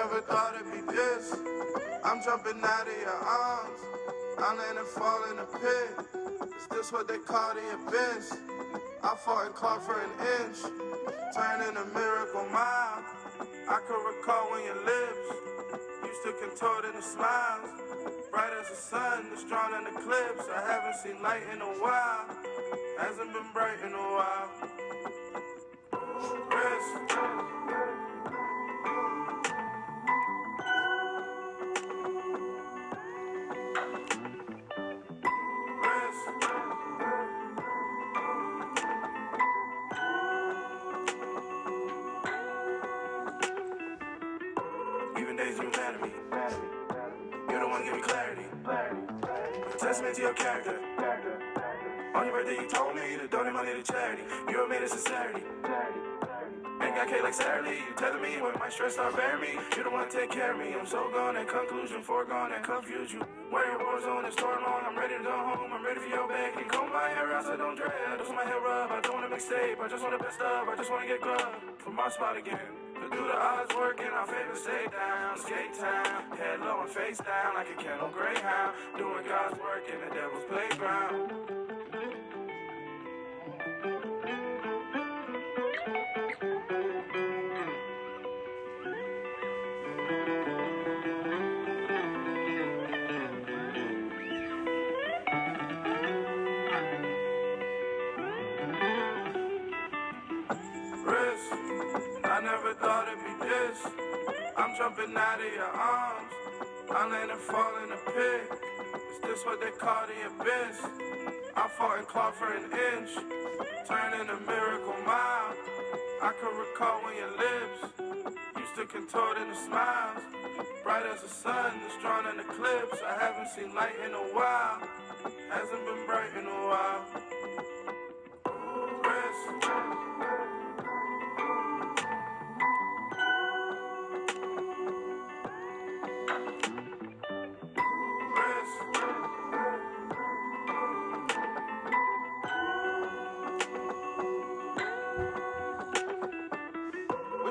never thought it'd be this. I'm jumping out of your arms. I land and fall in the pit. Is this what they call the abyss? I fought and clawed for an inch, turning a miracle mile. I could recall when your lips used to contort into smiles. Bright as the sun, it's drawn in eclipse. I haven't seen light in a while. Hasn't been bright in a while. Risk. Even days you mad at me. You don't wanna give me clarity. Testament to your character. On your birthday you told me to donate money to charity. You made it sincerity. Ain't got cake like Saturday. You tether me when my stress start bearing me. You don't wanna take care of me. I'm so gone at conclusion, foregone and confuse you. Where your war zone is torn long. I'm ready to go home. I'm ready for your back. You comb my hair out so don't dread. I just want my hair rub. I don't wanna mixtape. I just want the best of. I just wanna get grub from my spot again. But do the odds work in our favor, stay down, skate town, head low and face down like a kennel greyhound, doing God's work in the devil's playground. I never thought it'd be this. I'm jumping out of your arms. I land and fall in the pit. Is this what they call the abyss? I fought and clawed for an inch, turning a miracle mile. I could recall when your lips used to contort into smiles. Bright as the sun, it's drawn in eclipse. I haven't seen light in a while. Hasn't been bright in a while. Risk.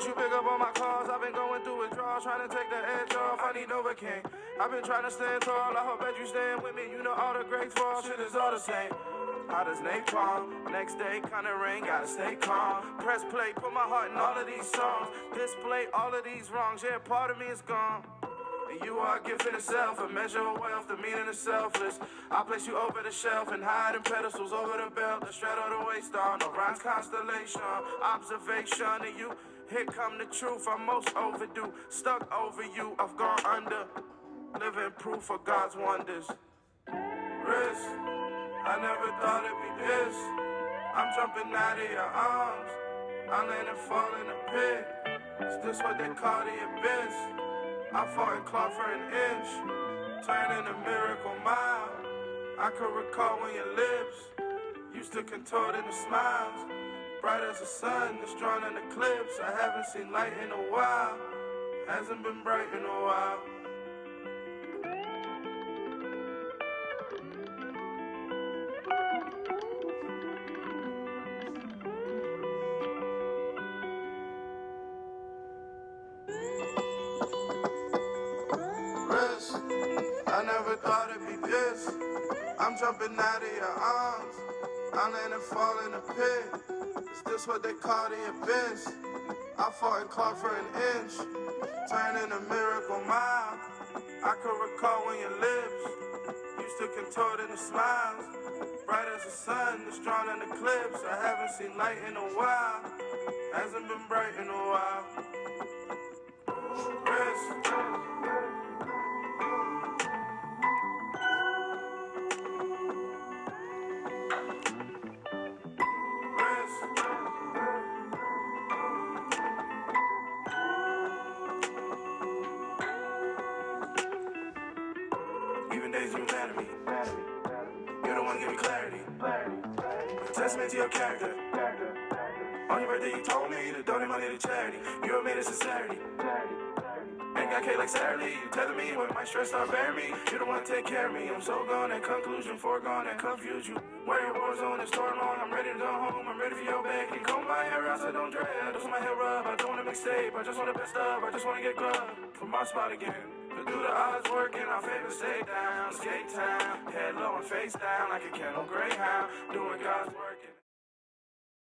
You pick up on my calls, I've been going through withdrawals, trying to take the edge off, I need Novocaine. I've been trying to stand tall, I hope that you staying with me, you know all the greats fall, shit is all the same. Hot as napalm, next day kinda rain, gotta stay calm. Press play, put my heart in all of these songs, display all of these wrongs, yeah, part of me is gone. And you are a gift in itself, a measure of wealth, the meaning is selfless. I place you over the shelf and hide in pedestals over the belt, the straddle the waist on, Orion's constellation, observation of you. Here come the truth, I'm most overdue. Stuck over you, I've gone under. Living proof of God's wonders. Risk, I never thought it'd be this. I'm jumping out of your arms. I land and fall in the pit. Is this what they call the abyss? I fought and clawed for an inch, turning a miracle mile. I could recall when your lips used to contort into smiles. Bright as the sun, it's drawn in eclipse. I haven't seen light in a while. Hasn't been bright in a while. Risk, I never thought it'd be this. I'm jumping out of your arms. I land and fall in the pit. Is this what they call the abyss? I fought and clawed for an inch, turning a miracle mile. I could recall when your lips used to contort into smiles. Bright as the sun, it's drawn in eclipse. I haven't seen light in a while. Hasn't been bright in a while. Risk. Even days you mad at me. You don't wanna give me clarity. Testament to your character. On your birthday you told me to donate money to charity. You made it sincerity. Ain't got cake like Saturday. You tether me when my stress start bearing me. You don't wanna take care of me. I'm so gone at conclusion, foregone and confuse you. Where your war zone is torn long. I'm ready to go home. I'm ready for your back. You comb my hair I said don't dread. Just want my hair rub, I don't want to mixtape. I just want the best of, I just want to get grub from my spot again. But do the odds working, our favorite stay down. Skate town, head low and face down like a kennel greyhound. Doing God's work.